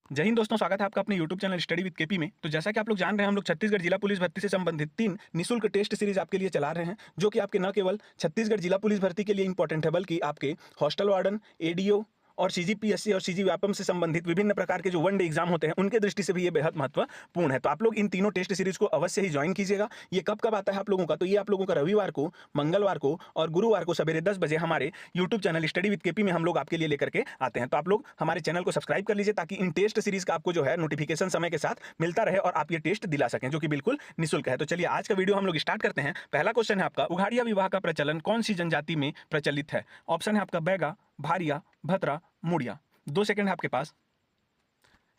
जय हिंद दोस्तों, स्वागत है आपका अपने YouTube channel study with KP में। तो जैसा कि आप लोग जान रहे हैं, हम लोग छत्तीसगढ़ जिला पुलिस भर्ती से संबंधित 3 निःशुल्क टेस्ट सीरीज आपके लिए चला रहे हैं, जो कि आपके न केवल छत्तीसगढ़ जिला पुलिस भर्ती के लिए इंपॉर्टेंट है, बल्कि आपके हॉस्टल वार्डन, एडीओ और सीजीपीएससी और सीजी व्यापम से संबंधित विभिन्न प्रकार के जो वन डे एग्जाम होते हैं, उनके दृष्टि से भी ये बेहद महत्वपूर्ण है। तो आप लोग इन तीनों टेस्ट सीरीज को अवश्य ही ज्वाइन कीजिएगा। ये कब कब आता है आप लोगों का? तो ये आप लोगों का रविवार को, मंगलवार को और गुरुवार को सवेरे 10 बजे हमारे YouTube channel study with KP में हम लोग आपके लिए लेकर के आते हैं। तो आप लोग हमारे चैनल को सब्सक्राइब कर लीजिए, ताकि इन टेस्ट सीरीज का आपको जो है नोटिफिकेशन समय के साथ मिलता रहे और आप ये टेस्ट दिला सकें, जो कि बिल्कुल निःशुल्क है। तो चलिए आज का वीडियो हम लोग स्टार्ट करते हैं। पहला क्वेश्चन है आपका, उघाड़िया विवाह का प्रचलन कौन सी जनजाति में प्रचलित है? ऑप्शन है आपका बैगा, भारिया, भतरा, मुड़िया। 2 सेकंड है आपके पास।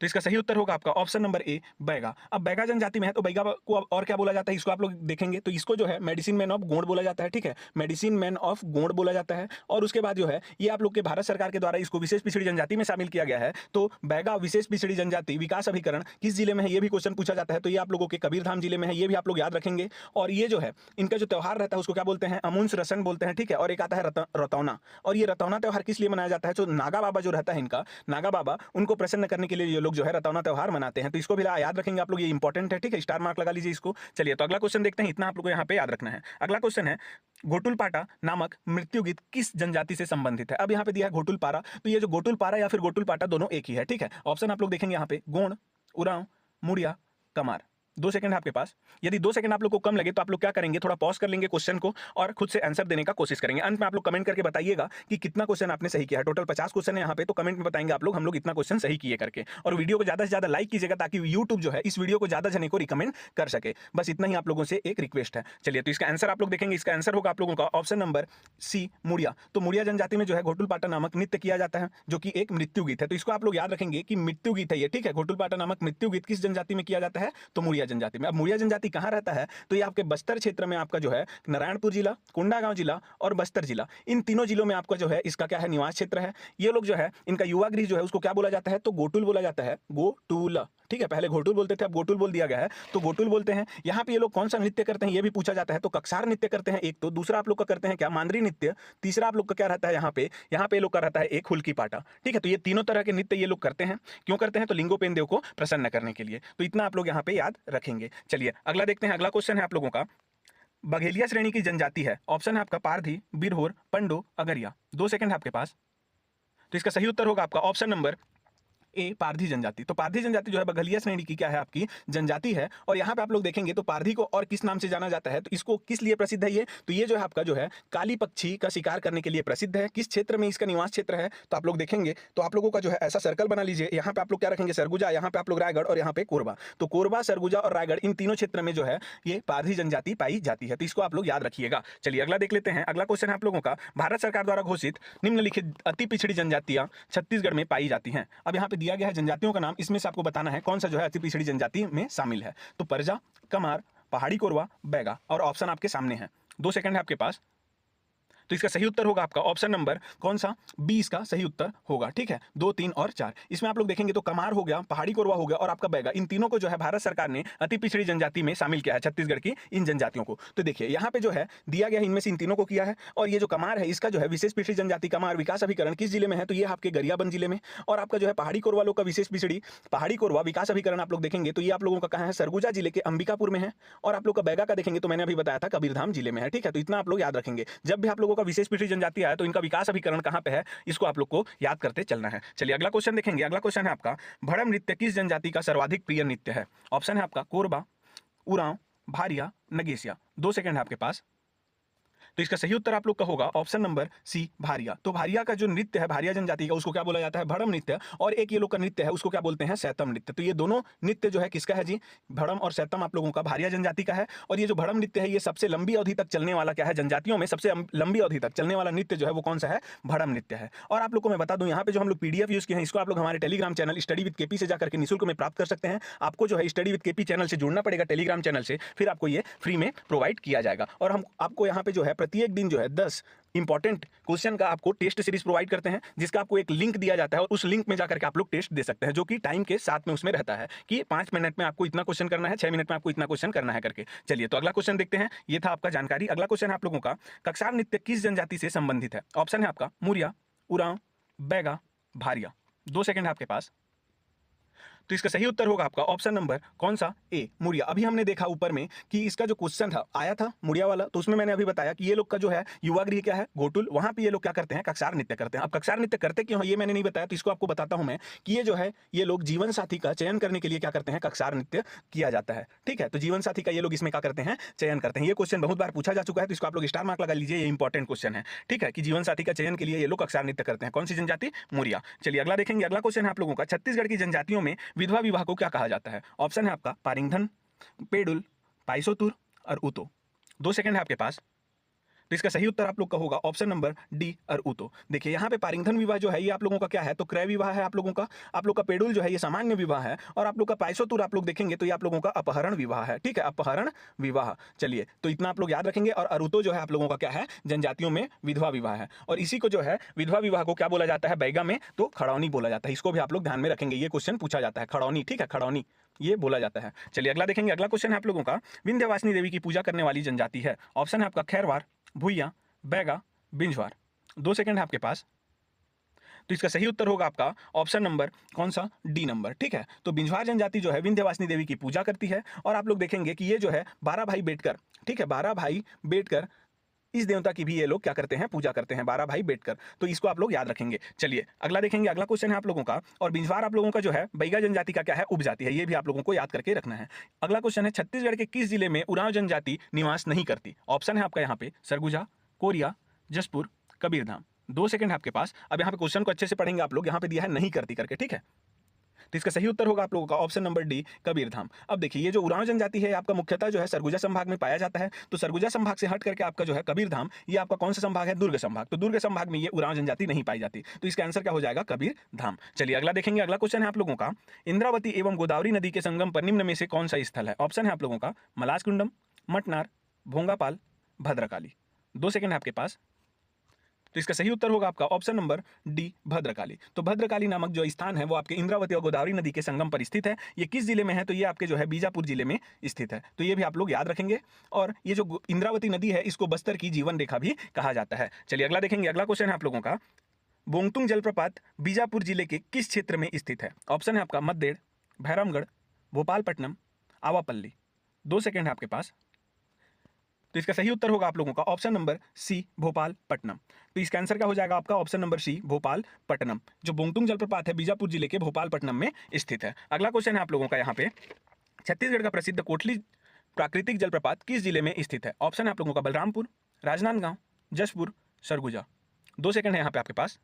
तो इसका सही उत्तर होगा आपका ऑप्शन नंबर ए, बैगा। अब बैगा जनजाति में है, तो बैगा को अब और क्या बोला जाता है, इसको आप लोग देखेंगे तो इसको जो है मेडिसिन मैन ऑफ गोंड बोला जाता है। ठीक है, मेडिसिन मैन ऑफ गोंड बोला जाता है। और उसके बाद जो है ये आप लोग के भारत सरकार के द्वारा इसको विशेष पिछड़ी जनजाति में शामिल किया गया है। तो बैगा विशेष पिछड़ी जनजाति विकास अभिकरण किस जिले में है, ये भी क्वेश्चन पूछा जाता है। तो ये आप लोगों के कबीरधाम जिले में है, ये भी आप लोग याद रखेंगे। और ये जो है इनका जो त्यौहार रहता है उसको क्या बोलते हैं, अमुन्स रसन बोलते हैं। ठीक है, और एक आता है रतौना। और ये रतौना त्यौहार किस लिए मनाया जाता है? जो नागा बाबा जो रहता है, इनका नागा बाबा, उनको प्रसन्न करने के लिए ये लोग जो है रतौना त्यौहार मनाते हैं। तो इसको भी याद रखेंगे आप लोग, ये इंपॉर्टेंट है। ठीक है, स्टार मार्क लगा लीजिए इसको। चलिए तो अगला क्वेश्चन देखते हैं, इतना आप लोग को यहाँ पे याद रखना है। अगला क्वेश्चन है, घोटुलपाटा नामक मृत्यु गीत किस जनजाति से संबंधित है? अब यहाँ पे दिया है घोटुलपारा, तो ये जो घोटुलपारा या फिर घोटुलपाटा दोनों एक ही है। ठीक है, ऑप्शन आप लोग देखेंगे यहाँ पे, गोंड, उरांव, मुड़िया, कमार। 2 सेकंड है आपके पास। यदि 2 सेकंड आप लोग को कम लगे तो आप लोग क्या करेंगे, थोड़ा पॉज कर लेंगे क्वेश्चन को और खुद से आंसर देने का कोशिश करेंगे। अंत में आप लोग कमेंट करके बताइएगा कि कितना क्वेश्चन आपने सही किया है। टोटल 50 क्वेश्चन है यहाँ पे, तो कमेंट में बताएंगे आप लोग हम लोग इतना क्वेश्चन सही किए करके। और वीडियो को ज्यादा से ज्यादा लाइक कीजिएगा, ताकि यूट्यूब जो है इस वीडियो को ज्यादा जने को रिकमेंड कर सके। बस इतना ही आप लोगों से एक रिक्वेस्ट है। चलिए तो इसका आंसर आप लोग देखेंगे, इसका आंसर होगा आप लोगों का ऑप्शन नंबर सी, मुड़िया। तो मुड़िया जनजाति में जो है घोटुलपाटा नामक नृत्य किया जाता है, जो कि एक मृत्यु गीत है। तो इसको आप लोग याद रखेंगे कि मृत्यु गीत है ये। ठीक है, घोटुलपाटा नामक मृत्यु गीत किस जनजाति में किया जाता है? तो मुड़िया जनजाति में। अब मुड़िया जनजाति कहाँ रहता है? तो ये आपके बस्तर क्षेत्र में आपका जो है नारायणपुर जिला, कोंडागांव जिला और बस्तर जिला, इन तीनों जिलों में आपका जो है इसका क्या है, निवास क्षेत्र है। ये लोग जो है इनका युवा गृह जो है उसको क्या बोला जाता है? तो गोटुल बोला जाता है, गोटुल। ठीक है, पहले घोटुल बोलते थे, अब गोटुल बोल दिया गया है, तो गोटुल बोलते हैं। यहाँ पे ये लोग कौन सा नृत्य करते हैं ये भी पूछा जाता है। तो कक्षार नृत्य करते हैं एक, तो दूसरा आप लोग का करते हैं क्या, मांदरी नृत्य। तीसरा आप लोग का क्या रहता है यहाँ पे ये लोग का रहता है एक हुल्की पाटा। ठीक है, तो ये तीनों तरह के नृत्य ये लोग करते हैं। क्यों करते हैं? तो लिंगोपेन देव को प्रसन्न करने के लिए। तो इतना आप लोग यहाँ पे याद रखेंगे। चलिए अगला देखते हैं। अगला क्वेश्चन है आप लोगों का, बघेलिया श्रेणी की जनजाति है। ऑप्शन है आपका पारधी, बिरहोर, पंडो, अगरिया। 2 सेकंड है आपके पास। तो इसका सही उत्तर होगा आपका ऑप्शन नंबर ए, पारधी जनजाति। तो पारधी जनजाति जो है बघेलिया श्रेणी की क्या है, आपकी जनजाति है। और यहाँ पे आप लोग देखेंगे तो पारधी को और किस नाम से जाना जाता है? तो इसको किस लिए प्रसिद्ध है ये? तो ये जो है आपका जो है काली पक्षी का शिकार करने के लिए प्रसिद्ध है। किस क्षेत्र में इसका निवास क्षेत्र है? तो आप लोग देखेंगे तो आप लोगों का जो है ऐसा सर्कल बना लीजिए। यहाँ पे आप लोग क्या रखेंगे, सरगुजा, यहाँ पे आप लोग रायगढ़ और यहाँ पे कोरबा। तो कोरबा, सरगुजा और रायगढ़, इन तीनों क्षेत्र में जो है ये पारधी जनजाति पाई जाती है। तो इसको आप लोग याद रखिएगा। चलिए अगला देख लेते हैं। अगला क्वेश्चन है आप लोगों का, भारत सरकार द्वारा घोषित निम्नलिखित अति पिछड़ी जनजातियां छत्तीसगढ़ में पाई जाती हैं। अब यहाँ पे दिया गया है जनजातियों नाम, इसमें से आपको बताना है कौन सा जो है अति पिछड़ी जनजाति में शामिल है। तो परजा, कमार, पहाड़ी कोरवा, बैगा, और ऑप्शन आपके सामने है। 2 सेकंड है आपके पास। तो इसका सही उत्तर होगा आपका ऑप्शन नंबर कौन सा, बी इसका सही उत्तर होगा। ठीक है, 2, 3 और 4। इसमें आप लोग देखेंगे तो कमार हो गया, पहाड़ी कोरवा हो गया और आपका बैगा, इन तीनों को जो है भारत सरकार ने अति पिछड़ी जनजाति में शामिल किया है, छत्तीसगढ़ की इन जनजातियों को। तो देखिए यहाँ पे जो है दिया गया है, इनमें से इन तीनों को किया है। और ये जो कमार है इसका जो है विशेष पिछड़ी जनजाति कमार विकास अभिकरण किस जिले में है? तो ये आपके गरियाबंद जिले में। और आपका जो है पहाड़ी कोरवा लोग का विशेष पिछड़ी पहाड़ी कोरवा विकास अभिकरण आप लोग देखेंगे तो ये आप लोगों का कहाँ है, सरगुजा जिले के अंबिकापुर में है। और आप लोग का बैगा का देखेंगे तो मैंने अभी बताया था कबीरधाम जिले में है। ठीक है, तो इतना आप लोग याद रखेंगे। जब भी आप लोगों का विशेष पिछड़ी जनजाति आए तो इनका विकास अभिकरण कहां पे है, इसको आप लोग को याद करते चलना है। चलिए अगला क्वेश्चन देखेंगे। अगला क्वेश्चन है आपका, भड़म नृत्य किस जनजाति का सर्वाधिक प्रिय नृत्य है? ऑप्शन है आपका कोरबा, उरांव, भारिया, नगेसिया। 2 सेकंड है आपके पास। तो इसका सही उत्तर आप लोग का होगा ऑप्शन नंबर सी, भारिया। तो भारिया का जो नृत्य है भारिया जनजाति का, उसको क्या बोला जाता है, भड़म नृत्य। और एक ये लोग का नृत्य है उसको क्या बोलते हैं, सैतम नृत्य। तो ये दोनों नृत्य जो है किसका है जी, भड़म और सैतम आप लोगों का भारिया जनजाति का है। और ये जो भड़म नृत्य है ये सबसे लंबी अवधि तक चलने वाला क्या है, जनजातियों में सबसे लंबी अवधि तक चलने वाला नृत्य जो है वो कौन सा है, भड़म नृत्य है। और आप लोग को मैं बता दूं यहाँ पे जो हम लोग पीडीएफ यूज किए हैं इसको आप लोग हमारे Telegram channel study with KP से जाकर के निःशुल्क में प्राप्त कर सकते हैं। आपको जो है स्टडी विद केपी चैनल से जुड़ना पड़ेगा, टेलीग्राम चैनल से, फिर आपको ये फ्री में प्रोवाइड किया जाएगा। और हम आपको यहाँ पे जो है प्रत्येक दिन जो है 10 इंपॉर्टेंट क्वेश्चन का आपको टेस्ट सीरीज प्रोवाइड करते हैं, जिसका आपको एक लिंक दिया जाता है और उस लिंक में जाकर के आप लोग टेस्ट दे सकते हैं, जो कि टाइम के साथ में उसमें रहता है कि 5 मिनट में आपको इतना क्वेश्चन करना है, 6 मिनट में आपको इतना क्वेश्चन करना है करके। चलिए तो अगला क्वेश्चन देखते हैं। ये था आपका जानकारी। अगला क्वेश्चन है आप लोगों का, कक्षार नृत्य किस जनजाति से संबंधित है? ऑप्शन है आपका मुरिया, उरांव, बैगा, भारिया। 2 सेकंड है आपके पास। तो इसका सही उत्तर होगा आपका ऑप्शन नंबर कौन सा, ए, मुड़िया। अभी हमने देखा ऊपर में कि इसका जो क्वेश्चन था आया था मुड़िया वाला, तो उसमें मैंने अभी बताया कि ये लोग का जो है युवा गृह क्या है, गोटुल, वहां पे ये लोग क्या करते हैं, कक्षार नृत्य करते हैं। अब कक्षार नृत्य करते क्यों है ये मैंने नहीं बताया, तो इसको आपको बताता हूं मैं कि ये जो है ये लोग जीवन साथी का चयन करने के लिए क्या करते हैं, कक्षार नृत्य किया जाता है। ठीक है, तो जीवन साथी का ये लोग इसमें क्या करते हैं, चयन करते हैं। ये क्वेश्चन बहुत बार पूछा जा चुका है, तो इसको आप लोग स्टार मार्क लगा लीजिए, ये इंपॉर्टेंट क्वेश्चन है। ठीक है, कि जीवन साथी का चयन के लिए ये लोग कक्षार नृत्य करते हैं। कौन सी जनजाति, मुड़िया। चलिए अगला देखेंगे। अगला क्वेश्चन है आप लोगों का, छत्तीसगढ़ की जनजातियों में विधवा विवाह को क्या कहा जाता है। ऑप्शन है आपका पारिंगधन, पेडुल, पाइसोतुर और उतो। 2 सेकंड है आपके पास। तो इसका सही उत्तर आप लोग का होगा ऑप्शन नंबर डी और उतो। देखिए यहाँ पे पारिंगधन विवाह जो है ये आप लोगों का क्या है, तो क्रय विवाह है आप लोगों का। आप लोग का पेडुल जो है ये सामान्य विवाह है, और आप लोग का पाइसोतुर आप लोग देखेंगे तो ये आप लोगों का अपहरण विवाह है। ठीक है, अपहरण विवाह। चलिए, तो इतना आप लोग याद रखेंगे। और अरुतो जो है आप लोगों का क्या है, जनजातियों में विधवा विवाह है। और इसी को जो है विधवा विवाह को क्या बोला जाता है, बैगा में तो खड़ौनी बोला जाता है। इसको भी आप लोग ध्यान में रखेंगे, ये क्वेश्चन पूछा जाता है, खड़ौनी। ठीक है, खड़ौनी ये बोला जाता है। चलिए अगला देखेंगे। अगला क्वेश्चन है आप लोगों का, विंध्यवासिनी देवी की पूजा करने वाली जनजाति है। ऑप्शन है आपका खैरवार, भुइयां, बैगा, बिंजवार। 2 सेकंड है आपके पास। तो इसका सही उत्तर होगा आपका ऑप्शन नंबर कौन सा, डी नंबर। ठीक है, तो बिंजवार जनजाति जो है विंध्यवासिनी देवी की पूजा करती है। और आप लोग देखेंगे कि ये जो है 12 भाई बैठकर, ठीक है, 12 भाई बैठकर इस देवता की भी ये लोग क्या करते हैं, पूजा करते हैं, 12 भाई बैठकर। तो इसको आप लोग याद रखेंगे। चलिए अगला देखेंगे। अगला क्वेश्चन है आप लोगों का, और बिंजवार आप लोगों का जो है बैगा जनजाति का क्या है, उपजाति है। ये भी आप लोगों को याद करके रखना है। अगला क्वेश्चन है, छत्तीसगढ़ के किस जिले में उरांव जनजाति निवास नहीं करती। ऑप्शन है आपका यहाँ पे सरगुजा, कोरिया, जसपुर, कबीरधाम। 2 सेकंड है आपके पास। अब यहाँ पे क्वेश्चन को अच्छे से पढ़ेंगे आप लोग, यहाँ पे दिया है नहीं करती करके। ठीक है, तो इसका सही उत्तर होगा आप लोगों का ऑप्शन नंबर डी, कबीरधाम। अब देखिए ये जो उरांव जनजाति है आपका मुख्यतः जो है सरगुजा संभाग में पाया जाता है। तो सरगुजा संभाग से हट करके आपका जो है कबीरधाम, ये आपका कौन सा संभाग है, दुर्ग संभाग। तो दुर्ग संभाग में ये उरांव जनजाति नहीं पाई जाती। तो इसका आंसर क्या हो जाएगा, कबीरधाम। चलिए अगला देखेंगे। अगला क्वेश्चन है आप लोगों का, इंद्रावती एवं गोदावरी नदी के संगम पर निम्न में से कौन सा स्थल है। ऑप्शन है आप लोगों का मलासकुंडम, मटनार, भोंगापाल, भद्रकाली। 2 सेकंड है आपके पास। तो इसका सही उत्तर होगा आपका ऑप्शन नंबर डी, भद्रकाली। तो भद्रकाली नामक जो स्थान है वो आपके इंद्रावती और गोदावरी नदी के संगम पर स्थित है। ये किस जिले में है, तो ये आपके जो है बीजापुर जिले में स्थित है। तो ये भी आप लोग याद रखेंगे। और ये जो इंद्रावती नदी है इसको बस्तर की जीवन रेखा भी कहा जाता है। चलिए अगला देखेंगे। अगला क्वेश्चन है आप लोगों का, बोंगतुंग जलप्रपात बीजापुर जिले के किस क्षेत्र में स्थित है। ऑप्शन है आपका मद्देड़, भैरमगढ़, भोपालपट्टनम, आवापल्ली। 2 सेकंड है आपके पास। तो इसका सही उत्तर होगा आप लोगों का ऑप्शन नंबर सी, भोपालपट्टनम। तो इसका आंसर क्या हो जाएगा आपका ऑप्शन नंबर सी, भोपालपट्टनम। जो बोंगतुंग जलप्रपात है बीजापुर जिले के भोपालपट्टनम में स्थित है। अगला क्वेश्चन है आप लोगों का यहाँ पे, छत्तीसगढ़ का प्रसिद्ध कोटली प्राकृतिक जलप्रपात किस जिले में स्थित है। ऑप्शन है आप लोगों का बलरामपुर, राजनांदगांव, जसपुर, सरगुजा। 2 सेकंड है यहाँ पे आपके पास।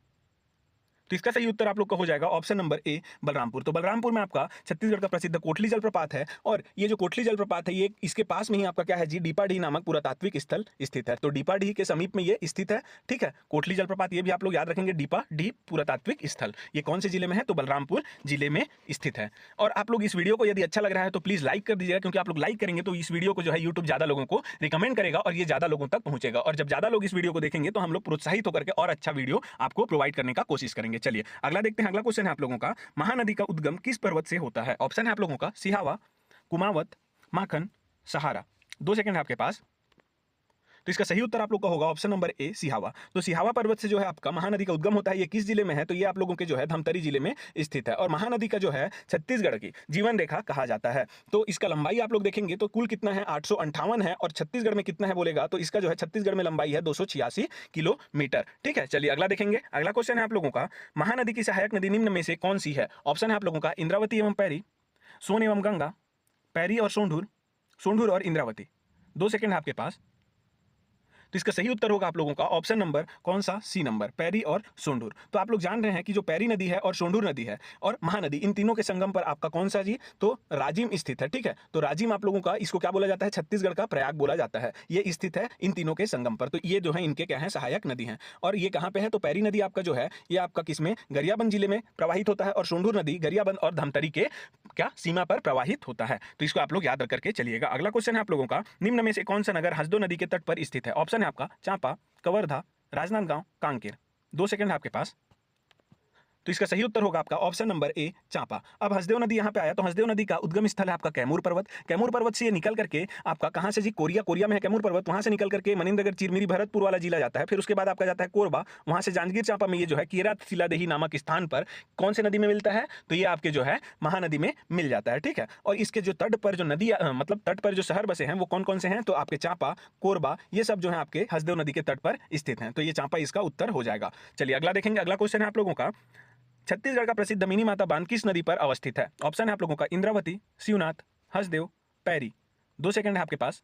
तो इसका सही उत्तर आप लोग का हो जाएगा ऑप्शन नंबर ए, बलरामपुर। तो बलरामपुर में आपका छत्तीसगढ़ का प्रसिद्ध कोटली जलप्रपात है। और ये जो कोटली जलप्रपात है ये इसके पास में ही आपका क्या है जी, डीपाडीह नामक पुरातात्विक स्थल स्थित है। तो डीपाडीह के समीप में ये स्थित है। ठीक है, कोटली जलप्रपात ये भी आप लोग याद रखेंगे, डीपाडीह पुरातात्विक स्थल। ये कौन से जिले में है, तो बलरामपुर जिले में स्थित है। और आप लोग इस वीडियो को यदि अच्छा लग रहा है तो प्लीज लाइक कर दीजिएगा, क्योंकि आप लोग लाइक करेंगे तो इस वीडियो को जो है यूट्यूब ज्यादा लोगों को रिकमेंड करेगा और ये ज्यादा लोगों तक पहुंचेगा। और जब ज्यादा लोग इस वीडियो को देखेंगे तो हम लोग प्रोत्साहित होकर के और अच्छा वीडियो आपको प्रोवाइड करने का कोशिश करेंगे। चलिए अगला देखते हैं। अगला क्वेश्चन है आप लोगों का, महानदी का उद्गम किस पर्वत से होता है। ऑप्शन है आप लोगों का सिहावा, कुमावत, माखन, सहारा। 2 सेकंड है आपके पास। तो इसका सही उत्तर आप लोग का होगा ऑप्शन नंबर ए, सिहावा। तो सिहावा पर्वत से जो है आपका महानदी का उद्गम होता है। ये किस जिले में है, तो ये आप लोगों के जो है धमतरी जिले में स्थित है। और महानदी का जो है छत्तीसगढ़ की जीवन रेखा कहा जाता है। तो इसका लंबाई आप लोग देखेंगे तो कुल कितना है, 858 है। और छत्तीसगढ़ में कितना है बोलेगा, तो इसका जो है छत्तीसगढ़ में लंबाई है 286 किलोमीटर। ठीक है, चलिए अगला देखेंगे। अगला क्वेश्चन है आप लोगों का, महानदी की सहायक नदी निम्न में से कौन सी है। ऑप्शन है आप लोगों का इंद्रावती एवं पैरी, सोन एवं गंगा, पैरी और सोंढूर, सोंढूर और इंद्रावती। 2 सेकंड है आपके पास। तो इसका सही उत्तर होगा आप लोगों का ऑप्शन नंबर कौन सा, सी नंबर, पैरी और सोंढूर। तो आप लोग जान रहे हैं कि जो पैरी नदी है और सोंढूर नदी है और महानदी, इन तीनों के संगम पर आपका कौन सा जी, तो राजिम स्थित है। ठीक है, तो राजिम आप लोगों का इसको क्या बोला जाता है, छत्तीसगढ़ का प्रयाग बोला जाता है। ये स्थित है इन तीनों के संगम पर। तो ये जो है इनके क्या है, सहायक नदी है। और ये कहाँ पे है, तो पैरी नदी आपका जो है ये आपका किसमें, गरियाबंद जिले में प्रवाहित होता है। और सोंढूर नदी गरियाबंद और धमतरी के क्या सीमा पर प्रवाहित होता है। तो इसको आप लोग याद रख करके चलिएगा। अगला क्वेश्चन है आप लोगों का, निम्न में से कौन सा नगर हसदो नदी के तट पर स्थित है। ऑप्शन है आपका चांपा, कवर्धा, राजनांदगांव, कांकेर। 2 सेकंड है आपके पास। तो इसका सही उत्तर होगा आपका ऑप्शन नंबर ए चांपा। अब हसदेव नदी यहाँ पे आया, तो हसदेव नदी का उद्गम स्थल है आपका कैमूर पर्वत। कैमूर पर्वत से ये निकल करके आपका कहाँ से जी, कोरिया, कोरिया में है कैमूर पर्वत, वहाँ से निकल करके मनिंद्रगढ़, चिरमिरी, भरतपुर वाला जिला जाता है। फिर उसके बाद आपका जाता है कोरबा, वहाँ से जांजगीर चांपा में ये जो है केरात शिलादेही नामक स्थान पर कौन से नदी में मिलता है, तो ये आपके जो है महानदी में मिल जाता है। ठीक है, और इसके जो तट पर जो नदी मतलब तट पर जो शहर बसे हैं वो कौन कौन से हैं, तो आपके चांपा, कोरबा, ये सब जो है आपके हसदेव नदी के तट पर स्थित हैं। तो ये चांपा इसका उत्तर हो जाएगा। चलिए अगला देखेंगे। अगला क्वेश्चन है आप लोगों का, छत्तीसगढ़ का प्रसिद्ध मिनी माता बांध किस नदी पर अवस्थित है? ऑप्शन है आप लोगों का इंद्रावती, शिवनाथ, हसदेव, पैरी। 2 सेकंड है आपके पास।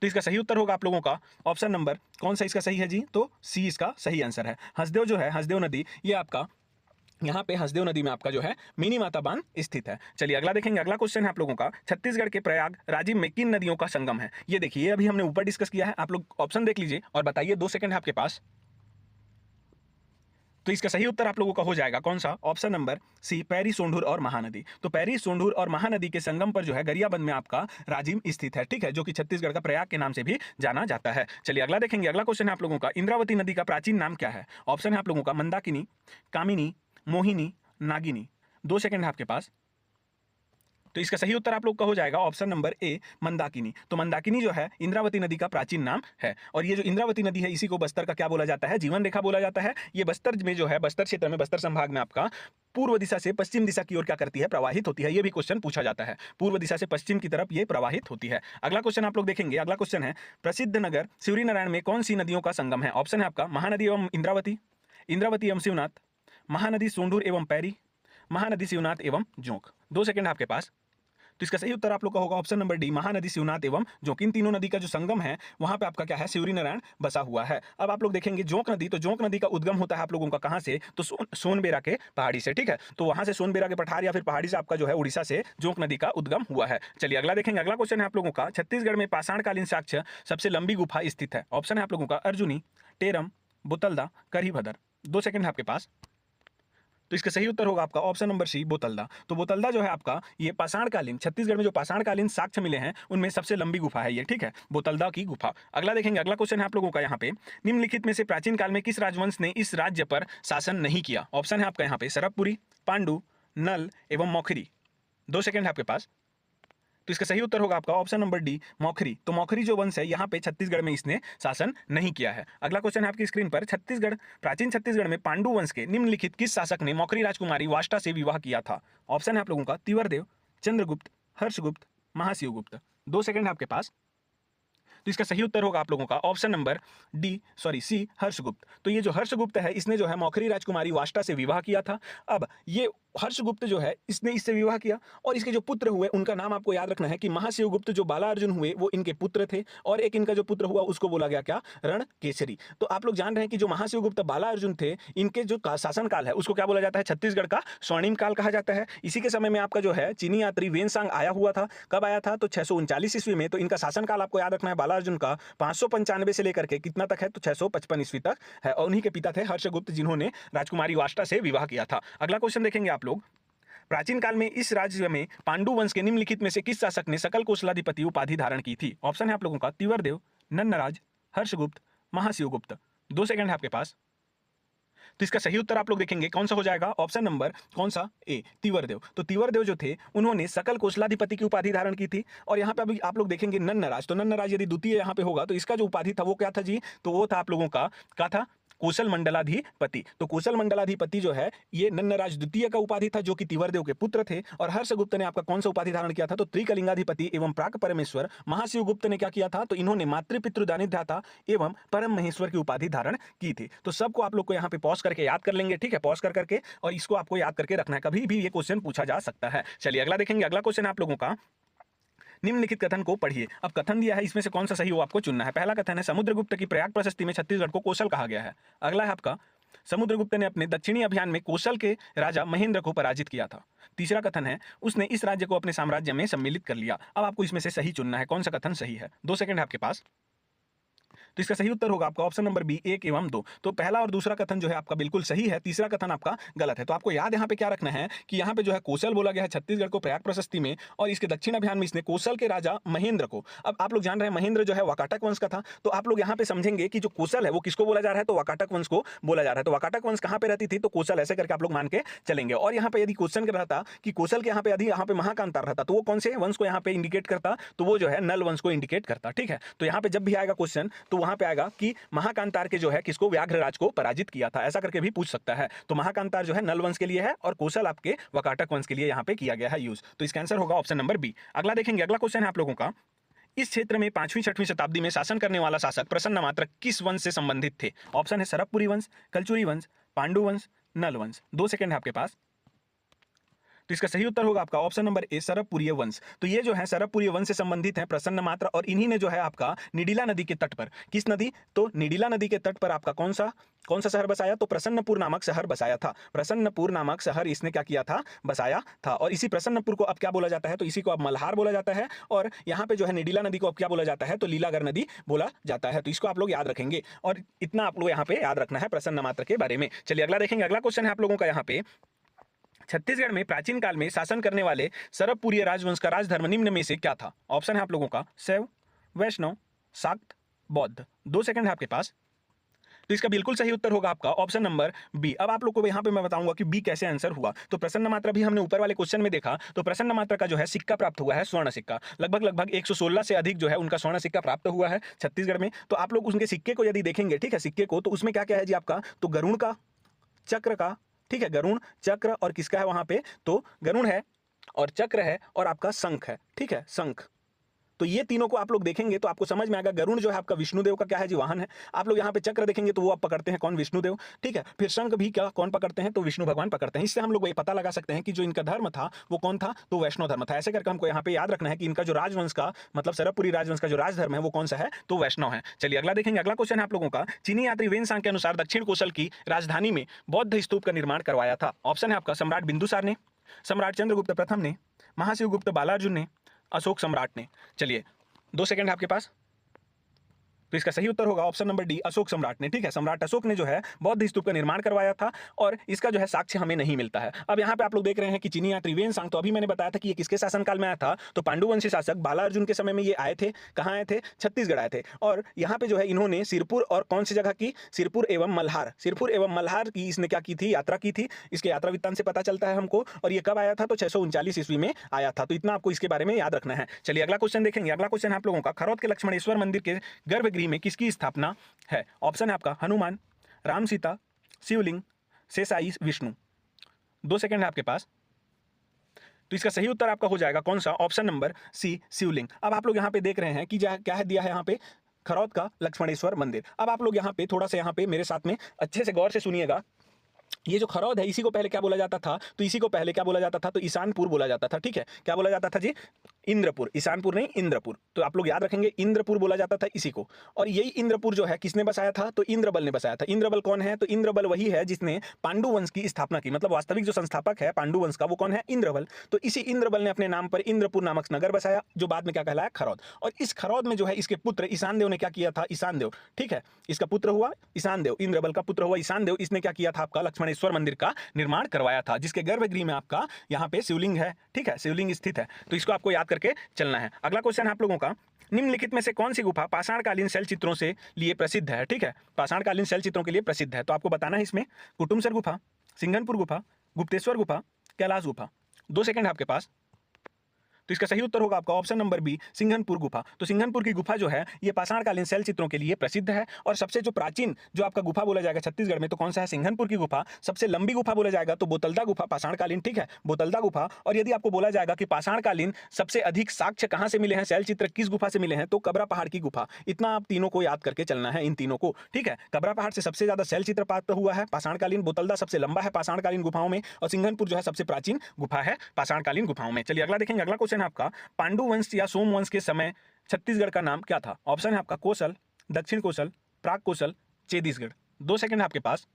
तो इसका सही उत्तर होगा आप लोगों का ऑप्शन नंबर, कौन सा इसका सही है जी, तो सी इसका सही आंसर है। हसदेव जो है, हसदेव नदी, ये आपका यहाँ पे हसदेव नदी में आपका जो है मिनी माता बांध स्थित है। चलिए अगला देखेंगे। अगला क्वेश्चन है आप लोगों का, छत्तीसगढ़ के प्रयाग राजीव में किन नदियों का संगम है? ये देखिए, ये अभी हमने ऊपर डिस्कस किया है, आप लोग ऑप्शन देख लीजिए और बताइए। 2 सेकंड है आपके पास। तो इसका सही उत्तर आप लोगों का हो जाएगा कौन सा, ऑप्शन नंबर सी, पैरी, सोंढूर और महानदी। तो पैरी, सोंढूर और महानदी के संगम पर जो है गरियाबंद में आपका राजिम स्थित है। ठीक है, जो कि छत्तीसगढ़ का प्रयाग के नाम से भी जाना जाता है। चलिए अगला देखेंगे। अगला क्वेश्चन है आप लोगों का, इंद्रावती नदी का प्राचीन नाम क्या है? ऑप्शन है आप लोगों का मंदाकिनी, कामिनी, मोहिनी, नागिनी। 2 सेकंड है आपके पास। तो इसका सही उत्तर आप लोग का हो जाएगा ऑप्शन नंबर ए, मंदाकिनी। तो मंदाकिनी जो है इंद्रावती नदी का प्राचीन नाम है। और ये जो इंद्रावती नदी है, इसी को बस्तर का क्या बोला जाता है, जीवन रेखा बोला जाता है। ये बस्तर में जो है, बस्तर क्षेत्र में, बस्तर संभाग में आपका पूर्व दिशा से पश्चिम दिशा की ओर क्या करती है, प्रवाहित होती है। ये भी क्वेश्चन पूछा जाता है, पूर्व दिशा से पश्चिम की तरफ ये प्रवाहित होती है। अगला क्वेश्चन आप लोग देखेंगे। अगला क्वेश्चन है, प्रसिद्ध नगर शिवरीनारायण में कौन सी नदियों का संगम है? ऑप्शन है आपका महानदी एवं इंद्रावती, इंद्रावती एवं शिवनाथ, महानदी सोंढूर एवं पैरी, महानदी शिवनाथ एवं जोंक। 2 सेकंड आपके पास। तो इसका सही उत्तर आप लोग का होगा option number D, Mahanadi, Shivnath एवं जोंक। इन तीनों नदी का जो संगम है वहां पे आपका क्या है, शिवरीनारायण बसा हुआ है। अब आप लोग देखेंगे जोंक नदी, तो जोंक नदी का उद्गम होता है आप लोगों का कहां से, तो सोनबेरा के पहाड़ी से। ठीक है, तो वहां से सोनबेरा के पठार या फिर पहाड़ी से आपका जो है उड़ीसा से जोंक नदी का उद्गम हुआ है। चलिए अगला देखेंगे। अगला क्वेश्चन है आप लोगों का, छत्तीसगढ़ में पाषाणकालीन साक्ष्य सबसे लंबी गुफा स्थित है? ऑप्शन है आप लोगों का अर्जुनी, टेरम, बुतलदा, करीभदर। 2 सेकंड है आपके पास। तो इसका सही उत्तर होगा आपका ऑप्शन नंबर सी, बोतलदा। तो बोतलदा जो है आपका, ये पाषाणकालीन, छत्तीसगढ़ में जो पाषाणकालीन साक्ष्य मिले हैं उनमें सबसे लंबी गुफा है ये। ठीक है, बोतलदा की गुफा। अगला देखेंगे। अगला क्वेश्चन है आप लोगों का यहाँ पे, निम्नलिखित में से प्राचीन काल में किस राजवंश ने इस राज्य पर शासन नहीं किया? ऑप्शन है आपका यहाँ पे सरबपुरी, पांडु, नल एवं मौखरी। 2 सेकंड है आपके पास। तो इसका सही उत्तर होगा आपका ऑप्शन नंबर डी, मौखरी। तो मौखरी जो वंश है यहाँ पे छत्तीसगढ़ में इसने शासन नहीं किया है। अगला क्वेश्चन है आपकी स्क्रीन पर, छत्तीसगढ़, प्राचीन छत्तीसगढ़ में पांडु वंश के निम्नलिखित किस शासक ने मौखरी राजकुमारी वाष्टा से विवाह किया था? ऑप्शन है आप लोगों का तिवरदेव, चंद्रगुप्त, हर्षगुप्त, महाशिवगुप्त। 2 सेकंड है आपके पास। तो इसका सही उत्तर होगा आप लोगों का ऑप्शन नंबर सी, हर्षगुप्त। तो ये जो हर्षगुप्त है, इसने जो है मौखरी राजकुमारी वाष्टा से विवाह किया था। अब ये हर्षगुप्त जो है, इसने इससे विवाह किया और इसके जो पुत्र हुए उनका नाम आपको याद रखना है कि महाशिवगुप्त जो बाला अर्जुन हुए वो इनके पुत्र थे, और एक इनका जो पुत्र हुआ उसको बोला गया क्या, रणकेसरी। तो आप लोग जान रहे हैं कि जो महाशिवगुप्त बाला अर्जुन थे, इनके जो शासन काल है उसको क्या बोला जाता है, छत्तीसगढ़ का स्वर्णिम काल कहा जाता है। इसी के समय में आपका जो है चीनी यात्री वेनसांग आया हुआ था। कब आया था, तो 639 ईस्वी में। तो इनका शासन काल आपको याद रखना है बाला अर्जुन का 595 से लेकर के कितना तक है, तो 655 ईस्वी तक है। और उन्हीं के पिता थे हर्षगुप्त, जिन्होंने राजकुमारी वाष्टा से विवाह किया था। अगला क्वेश्चन देखेंगे आप लोग, प्राचीन काल में इस राज्य में पांडु वंश के निम्नलिखित में से किस शासक ने सकल कौशलाधिपति उपाधि धारण की थी? ऑप्शन है आप लोगों का तिवरदेव, नन्नराज, हर्षगुप्त, महाशिवगुप्त। 2 सेकंड है आपके पास। तो इसका सही उत्तर आप लोग देखेंगे कौन सा हो जाएगा, ऑप्शन नंबर कौन सा, ए, तिवरदेव। तो तिवरदेव जो थे उन्होंने सकल कौशलाधिपति की उपाधि धारण की थी। और यहाँ पे अभी आप लोग देखेंगे नन्नराज, तो नन्नराज यदि द्वितीय यहाँ पे होगा तो इसका जो उपाधि था वो क्या था जी, तो वो था आप लोगों का क्या था, कौशल मंडलाधिपति। तो कौशल मंडलाधिपति जो है ये नन्नराज द्वितीय का उपाधि था, जो कि तिवरदेव के पुत्र थे। और हर्षगुप्त ने आपका कौन सा उपाधि धारण किया था, तो त्रिकलिंगाधिपति एवं प्राक परमेश्वर। महाशिवगुप्त ने क्या किया था, तो इन्होंने मातृपितृ दानिध्याता एवं परम महेश्वर की उपाधि धारण की थी। तो सबको आप लोग को यहाँ पे पॉज करके याद कर लेंगे, ठीक है, पॉज कर करके, और इसको आपको याद करके रखना है, कभी भी ये क्वेश्चन पूछा जा सकता है। चलिए अगला देखेंगे। अगला क्वेश्चन आप लोगों का, निम्नलिखित कथन को पढ़िए। अब कथन दिया है, इसमें से कौन सा सही हो आपको चुनना है। पहला कथन है, समुद्रगुप्त की प्रयाग प्रशस्ति में छत्तीसगढ़ को कौशल कहा गया है। अगला है आपका, समुद्रगुप्त ने अपने दक्षिणी अभियान में कौशल के राजा महेंद्र को पराजित किया था। तीसरा कथन है, उसने इस राज्य को अपने साम्राज्य में सम्मिलित कर लिया। अब आपको इसमें से सही चुनना है, कौन सा कथन सही है। 2 सेकंड है आपके पास। तो इसका सही उत्तर होगा आपका ऑप्शन नंबर बी 1 एवं 2। तो पहला और दूसरा कथन जो है आपका बिल्कुल सही है, तीसरा कथन आपका गलत है। तो आपको याद यहाँ पे क्या रखना है कि यहाँ पे जो है कौशल बोला गया है छत्तीसगढ़ को प्रयाग प्रशस्ति में, और इसके दक्षिण अभियान में इसने कौशल के राजा महेंद्र को, अब आप लोग जान रहे हैं महेंद्र जो है वाकाटक वंश का था, तो आप लोग यहाँ पे समझेंगे कि जो कौशल है वो किसको बोला जा रहा है, तो वाकाटक वंश को बोला जा रहा है। तो वाकाटक वंश कहाँ पे रहती थी, तो कौशल, ऐसे करके आप लोग मान के चलेंगे। और यहाँ पे यदि क्वेश्चन कर रहा था कि कौशल के यहाँ पे यदि यहाँ पे महाकांतार रहता तो वो कौन से वंश को यहाँ पे इंडिकेट करता, तो वो जो है नल वंश को इंडिकेट करता। ठीक है, तो यहाँ पे जब भी आएगा क्वेश्चन तो वहां पे आएगा कि महाकांतार के जो है किसको, व्याघ्रराज को पराजित किया था, ऐसा करके भी पूछ सकता है। तो महाकांतार जो है नल वंश के लिए है और कौशल आपके वाकाटक वंश के लिए यहाँ पे किया गया है यूज। तो इसका आंसर होगा ऑप्शन नंबर बी। अगला देखेंगे, अगला क्वेश्चन है आप लोगों का, इस क्षेत्र में 5वीं-6वीं शताब्दी में शासन करने वाला शासक प्रसन्नमात्र किस वंश से संबंधित थे? ऑप्शन है सरबपुरी वंश, कलचुरी वंश, पांडु वंश, नल वंश। 2 सेकंड है आपके पास। तो इसका सही उत्तर होगा आपका ऑप्शन नंबर ए सरबपुरीय वंश। तो ये जो है सरबपुरीय वंश से संबंधित है प्रसन्नमात्र, और इन्हीं ने जो है आपका निडिला नदी के तट पर, किस नदी, तो निडिला नदी के तट पर आपका कौन सा शहर बसाया, तो प्रसन्नपुर नामक शहर बसाया था। प्रसन्नपुर नामक शहर इसने क्या किया था, बसाया था। और इसी प्रसन्नपुर को अब क्या बोला जाता है, तो इसी को अब मल्हार बोला जाता है। और यहाँ पे जो है निडिला नदी को अब क्या बोला जाता है, तो लीलागर नदी बोला जाता है। तो इसको आप लोग याद रखेंगे, और इतना आप लोग यहाँ पे याद रखना है प्रसन्नमात्र के बारे में। चलिए अगला देखेंगे, अगला क्वेश्चन है आप लोगों का यहाँ पे, छत्तीसगढ़ में प्राचीन काल में शासन करने वाले सरबपुरीय राजवंश का राजधर्म निम्न में से क्या था? ऑप्शन है आप लोगों का शैव, वैष्णव, शाक्त, बौद्ध। 2 सेकंड है आपके पास। तो इसका बिल्कुल सही उत्तर होगा आपका ऑप्शन नंबर बी। अब आप लोग को यहाँ पे मैं बताऊंगा कि बी कैसे आंसर हुआ। तो प्रसन्न मात्रा भी हमने ऊपर वाले क्वेश्चन में देखा, तो प्रसन्न मात्रा का जो है सिक्का प्राप्त हुआ है, स्वर्ण सिक्का, लगभग 116 से अधिक जो है उनका स्वर्ण सिक्का प्राप्त हुआ है छत्तीसगढ़ में। तो आप लोग उनके सिक्के को यदि देखेंगे, ठीक है, सिक्के को, तो उसमें क्या क्या है जी आपका, तो गरुड़ का, चक्र का, ठीक है, गरुड़, चक्र, और किसका है वहां पे, तो गरुड़ है और चक्र है और आपका शंख है। ठीक है, शंख। तो ये तीनों को आप लोग देखेंगे तो आपको समझ में आएगा। गरुड़ जो है आपका विष्णुदेव का क्या है जी, वाहन है। आप लोग यहाँ पे चक्र देखेंगे तो वो आप पकड़ते हैं कौन, विष्णुदेव। ठीक है, फिर शंख भी क्या कौन पकड़ते हैं, तो विष्णु भगवान पकड़ते हैं। इससे हम लोग ये पता लगा सकते हैं कि जो इनका धर्म था वो कौन था, तो वैष्णव धर्म था। ऐसे करके हमको यहाँ पे याद रखना है कि इनका जो राजवंश का मतलब सरबपुरी राजवंश का जो राजधर्म है वो कौन सा है, तो वैष्णव है। चलिए अगला देखेंगे, अगला क्वेश्चन है आप लोगों का, चीनी यात्री वेनसांग के अनुसार दक्षिण कौशल की राजधानी में बौद्ध स्तूप का निर्माण करवाया था। ऑप्शन है आपका सम्राट बिंदुसार ने, सम्राट चंद्रगुप्त प्रथम ने, महाशिवगुप्त बालार्जुन ने, अशोक सम्राट ने। चलिए 2 सेकंड है आपके पास। तो इसका सही उत्तर होगा ऑप्शन नंबर डी, अशोक सम्राट ने। ठीक है, सम्राट अशोक ने जो है बौद्ध स्तूप का निर्माण करवाया था, और इसका जो है साक्ष्य हमें नहीं मिलता है। अब यहाँ पे आप लोग देख रहे हैं कि चीनी यात्री वेनसांग, तो अभी मैंने बताया था कि ये किसके शासनकाल में आया था, तो पांडुवंशी शासक बालार्जुन के समय में ये आए थे। कहाँ आए थे, छत्तीसगढ़ आए थे। और यहाँ पे जो है इन्होंने सिरपुर और कौन सी जगह की, सिरपुर एवं मल्हार, सिरपुर एवं मल्हार की इसने क्या की थी, यात्रा की थी। इसके यात्रा वृत्तांत से पता चलता है हमको। और ये कब आया था, तो 639 ईस्वी में आया था। तो इतना आपको इसके बारे में याद रखना है। चलिए अगला क्वेश्चन देखेंगे, अगला क्वेश्चन आप लोगों का, खरौद के लक्ष्मणेश्वर मंदिर के गर्भगृह में किसकी स्थापना है? ऑप्शन है आपका हनुमान, राम सीता, शिवलिंग, शेषाई, विष्णु। 2 सेकंड है आपके पास। तो इसका सही उत्तर आपका हो जाएगा कौन सा, ऑप्शन नंबर सी, शिवलिंग। अब आप लोग यहाँ पे देख रहे हैं कि क्या है दिया है यहाँ पे, खरौद का लक्ष्मणेश्वर मंदिर। अब आप लोग यहाँ पे थोड़ा सा यहाँ पे मेरे साथ में अच्छे से गौर से सुनिएगा। ये जो खरौद है इसी को पहले क्या बोला जाता था, तो इसी को पहले क्या बोला जाता था, तो ईशानपुर बोला जाता था। ठीक है, क्या बोला जाता था जी, इंद्रपुर, ईशानपुर नहीं इंद्रपुर। तो आप लोग याद रखेंगे इंद्रपुर बोला जाता था इसी को। और यही इंद्रपुर जो है किसने बसाया था, तो इंद्रबल ने बसाया था। इंद्रबल कौन है, तो इंद्रबल वही है जिसने पांडु वंश की स्थापना की, मतलब वास्तविक जो संस्थापक है पांडु वंश का वो कौन है, इंद्रबल। तो इसी इंद्रबल ने अपने नाम पर इंद्रपुर नामक नगर बसाया, जो बाद में क्या कहलाया, खरौद। और इस खरौद में जो है इसके पुत्र ईशान देव ने क्या किया था, ईशान देव, ठीक है, इसका पुत्र हुआ ईशान देव, इंद्रबल का पुत्र हुआ ईशान देव। इसने क्या किया था, आपका लक्ष्मणेश्वर मंदिर का निर्माण करवाया था, जिसके गर्भगृह में आपका यहाँ पे शिवलिंग है। ठीक है, शिवलिंग स्थित है। तो इसको आपको याद करके चलना है। अगला क्वेश्चन है आप लोगों का, निम्नलिखित में से कौन सी गुफा पाषाणकालीन शैल चित्रों से लिए प्रसिद्ध है? ठीक है, पाषाणकालीन शैल चित्रों के लिए प्रसिद्ध है। तो आपको बताना है इसमें, कुटुमसर गुफा, सिंघनपुर गुफा, गुप्तेश्वर गुफा, कैलाश गुफा। 2 सेकंड है आपके पास। तो इसका सही उत्तर होगा आपका ऑप्शन नंबर बी, सिंघनपुर गुफा। तो सिंघनपुर की गुफा जो है ये पाषाणकालीन शैल चित्रों के लिए प्रसिद्ध है। और सबसे जो प्राचीन जो आपका गुफा बोला जाएगा छत्तीसगढ़ में, तो कौन सा है, सिंघनपुर की गुफा। सबसे लंबी गुफा बोला जाएगा तो बोतलदा गुफा, पाषाणकालीन, ठीक है, बोतलदा गुफा। और यदि आपको बोला जाएगा कि पाषाणकालीन सबसे अधिक साक्ष्य कहां से मिले हैं, शैल चित्र किस गुफा से मिले हैं, तो कबरा पहाड़ की गुफा। इतना आप तीनों को याद करके चलना है, इन तीनों को। ठीक है, कबरा पहाड़ से सबसे ज्यादा शैल चित्र प्राप्त हुआ है पाषाणकालीन, बोतलदा सबसे लंबा है पाषाणकालीन गुफाओं में, और सिंघनपुर जो है सबसे प्राचीन गुफा है पाषाणकालीन गुफाओं में। चलिए अगला देखेंगे, अगला क्वेश्चन है आपका, पांडु वंश या सोमवंश के समय छत्तीसगढ़ का नाम क्या था? ऑप्शन है आपका कौशल, दक्षिण कौशल, प्राग कौशल, चेदीसगढ़। 2 सेकंड है आपके पास।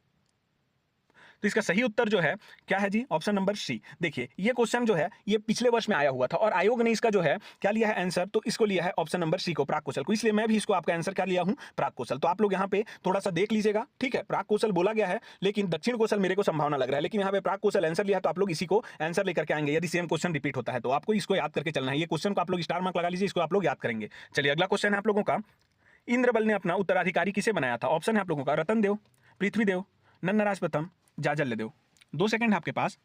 तो तो इसका सही उत्तर जो है क्या है जी, ऑप्शन नंबर सी। देखिए ये क्वेश्चन जो है ये पिछले वर्ष में आया हुआ था और आयोग ने इसका जो है क्या लिया है आंसर, तो इसको लिया है ऑप्शन नंबर सी को, प्राक कौशल को। इसलिए मैं भी इसको आपका आंसर क्या लिया हूं, प्राक कौशल। तो आप लोग यहाँ पे थोड़ा सा देख लीजिएगा, ठीक है। प्राक कौशल बोला गया है लेकिन दक्षिण कौशल मेरे को संभावना लग रहा है, लेकिन यहाँ पे प्राक कौशल आंसर लिया है, तो आप लोग इसी को आंसर लेकर के आएंगे यदि सेम क्वेश्चन रिपीट होता है तो। आपको इसको याद करके चलना है, ये क्वेश्चन को आप लोग स्टार मार्क लगा लीजिए, इसको आप लोग याद करेंगे। चलिए अगला क्वेश्चन है आप लोगों का, इंद्रबल ने अपना उत्तराधिकारी किसे बनाया था? ऑप्शन है आप लोगों का रतन देव, पृथ्वीदेव, नन्नराज प्रथम, जाजल्य देव। 2 सेकंड है आपके पास।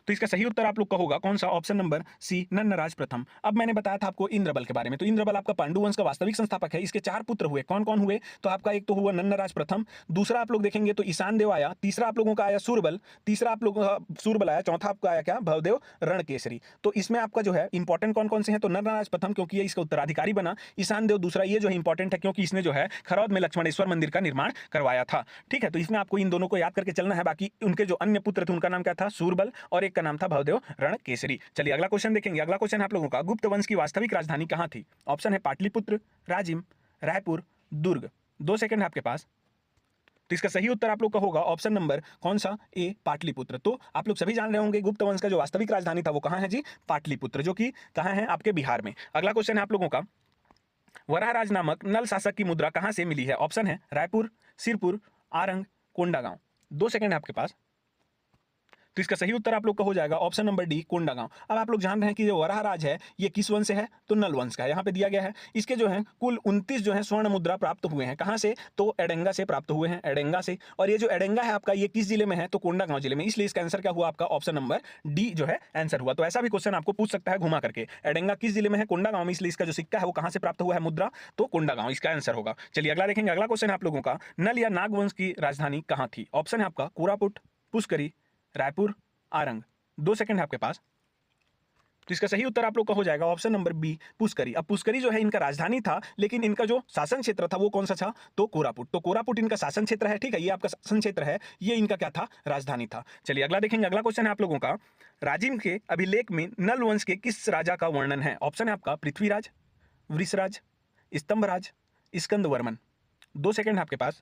तो इसका सही उत्तर आप लोग का होगा कौन सा, ऑप्शन नंबर सी, नन्नराज प्रथम। अब मैंने बताया था आपको इंद्रबल के बारे में, तो इंद्रबल आपका पांडु वंश का वास्तविक संस्थापक है। इसके 4 पुत्र हुए, कौन कौन हुए, तो आपका एक तो हुआ नन्नराज प्रथम, दूसरा आप लोग देखेंगे तो ईशान देव आया, तीसरा आप लोगों का आया सूरबल, तीसरा आप लोगों का सूरबल आया, चौथा आपका आया क्या, भवदेव रणकेसरी। तो इसमें आपका जो है इंपॉर्टेंट कौन कौन से हैं, तो नन्नराज प्रथम क्योंकि ये इसका उत्तराधिकारी बना, ईशान देव दूसरा ये जो है इंपॉर्टेंट है क्योंकि इसने जो है खरौद में लक्ष्मणेश्वर मंदिर का निर्माण करवाया था, ठीक है। तो इसमें आपको इन दोनों को याद करके चलना है। बाकी उनके जो अन्य पुत्र थे उनका नाम क्या था, सूरबल, और एक का नाम था भवदेव रणकेसरी। चलिए अगला क्वेश्चन देखेंगे। अगला क्वेश्चन है आप लोगों का, गुप्त वंश की वास्तविक राजधानी कहां थी? ऑप्शन है पाटलिपुत्र, राजिम, रायपुर, दुर्ग। 2 सेकंड है आपके पास। तो इसका सही उत्तर आप लोग का होगा ऑप्शन नंबर कौन सा, ए, पाटलिपुत्र। तो आप लोग सभी जान रहे होंगे गुप्त वंश का जो वास्तविक राजधानी था वो कहां है जी, पाटलिपुत्र, जो कि कहां है, आपके बिहार में। अगला क्वेश्चन है आप लोगों का, वराहराज नामक नल शासक की मुद्रा कहां से मिली है? ऑप्शन है रायपुर, सिरपुर, आरंग, कोंडागांव। 2 सेकंड है आपके पास। तो इसका सही उत्तर आप लोग का हो जाएगा ऑप्शन नंबर डी, कोंडागांव। अब आप लोग जान रहे हैं कि जो वराहराज है ये किस वंश से है, तो नल वंश का है। यहाँ पे दिया गया है इसके जो है कुल 29 जो है स्वर्ण मुद्रा प्राप्त हुए हैं। कहाँ से, तो एडेंगा से प्राप्त हुए हैं, एडेंगा से। और ये जो एडेंगा है आपका ये किस जिले में है, तो कोंडागांव जिले में। इसलिए इसका आंसर क्या हुआ आपका, ऑप्शन नंबर डी जो है आंसर हुआ। तो ऐसा भी क्वेश्चन आपको पूछ सकता है घुमा करके, एडेंगा किस जिले में है, कोंडागांव में, इसलिए इसका जो सिक्का है वो कहाँ से प्राप्त हुआ है मुद्रा, तो कोंडागांव इसका आंसर होगा। चलिए अगला देखेंगे। अगला क्वेश्चन है आप लोगों का, नल या नाग वंश की राजधानी कहाँ थी? ऑप्शन है आपका कोरापुट, पुष्करी, रायपुर, आरंग। 2 सेकंड है आपके पास। तो इसका सही उत्तर आप लोग का हो जाएगा ऑप्शन नंबर बी, पुष्करी। अब पुष्करी जो है इनका राजधानी था, लेकिन इनका जो शासन क्षेत्र था वो कौन सा था, तो कोरापुट। तो कोरापुट इनका शासन क्षेत्र है, ठीक है, ये आपका शासन क्षेत्र है, ये इनका क्या था, राजधानी था। चलिए अगला देखेंगे। अगला क्वेश्चन है आप लोगों का, राजिम के अभिलेख में नल वंश के किस राजा का वर्णन है? ऑप्शन है आपका पृथ्वीराज, वृषराज, स्तंभराज, स्कंदवर्मन। 2 सेकंड है आपके पास।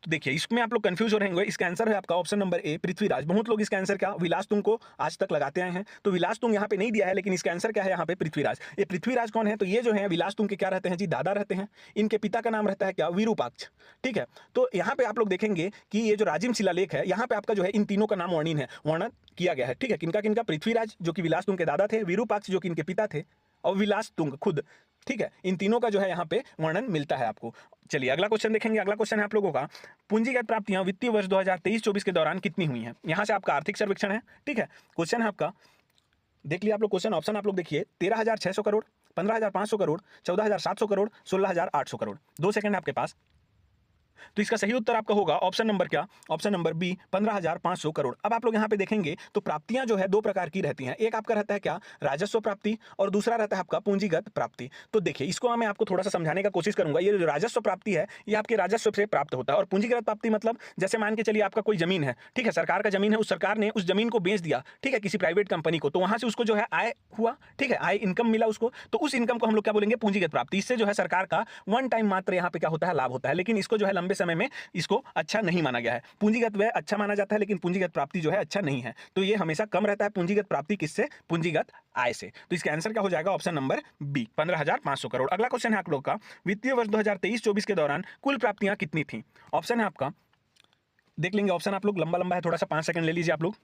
तो देखिए इसमें आप लोग कंफ्यूज हो रहे होंगे, इसका आंसर है आपका ऑप्शन नंबर ए, पृथ्वीराज। बहुत लोग इसका आंसर क्या विलासतुंग को आज तक लगाते आए हैं, तो विलासतुंग यहाँ पे नहीं दिया है, लेकिन इसका आंसर क्या है यहाँ पे पृथ्वीराज। ये पृथ्वीराज कौन है, तो ये जो है विलासतुंग के क्या रहते हैं जी, दादा रहते हैं। इनके पिता का नाम रहता है क्या, विरूपाक्ष, ठीक है। तो यहाँ पे आप लोग देखेंगे कि ये जो राजिम शिलालेख है यहाँ पे आपका जो है इन तीनों का नाम वर्णन किया गया है, ठीक है। किनका किनका, पृथ्वीराज जो कि विलासतुंग के दादा थे, विरूपाक्ष जो कि इनके पिता थे, और विलासतुंग खुद, ठीक है। इन तीनों का जो है यहाँ पे वर्णन मिलता है आपको। चलिए अगला क्वेश्चन देखेंगे। अगला क्वेश्चन है आप लोगों का, पूंजीगत प्राप्तियां वित्तीय वर्ष 2023-24 के दौरान कितनी हुई हैं? यहाँ से आपका आर्थिक सर्वेक्षण है, ठीक है। क्वेश्चन है आपका, देख लिया आप लोग क्वेश्चन, ऑप्शन आप लोग देखिए, 13,600 करोड़, 15,500 करोड़, 14,700 करोड़, 16,800 करोड़। 2 सेकंड आपके पास। तो इसका सही उत्तर आपका होगा ऑप्शन नंबर क्या, ऑप्शन नंबर बी, 15,500 करोड़। अब आप लोग यहाँ पे देखेंगे तो प्राप्तियां जो है 2 प्रकार की रहती हैं। एक आपका रहता है क्या, राजस्व प्राप्ति, और दूसरा रहता है आपका पूंजीगत प्राप्ति। तो देखिए इसको मैं आपको थोड़ा सा समझाने का कोशिश करूंगा। ये जो राजस्व प्राप्ति है ये आपके राजस्व से प्राप्त होता है, और पूंजीगत प्राप्ति मतलब जैसे मान के चलिए आपका कोई जमीन है, ठीक है, सरकार का जमीन है, उस सरकार ने उस जमीन को बेच दिया, ठीक है, किसी प्राइवेट कंपनी को, तो वहां से उसको जो है आय हुआ, ठीक है, आय इनकम मिला उसको, तो उस इनकम को हम लोग क्या बोलेंगे, पूंजीगत प्राप्ति। इससे जो है सरकार का वन टाइम मात्र यहाँ पे क्या होता है, लाभ होता है, लेकिन इसको जो है लंबे समय में इसको अच्छा नहीं माना गया है। पूंजीगत व्यय अच्छा माना जाता है, लेकिन पूंजीगत प्राप्ति जो है अच्छा नहीं है, तो ये हमेशा कम रहता है पूंजीगत प्राप्ति किससे, पूंजीगत आय से। तो इसका आंसर क्या हो जाएगा, ऑप्शन नंबर बी, 15,500 करोड़। अगला क्वेश्चन है आप लोग का, वित्तीय वर्ष 2023-24 के दौरान कुल प्राप्तियां कितनी थी? ऑप्शन है आपका, देख लेंगे ऑप्शन आप लोग, लंबा लंबा है थोड़ा सा, 5 सेकंड ले लीजिए आप लोग।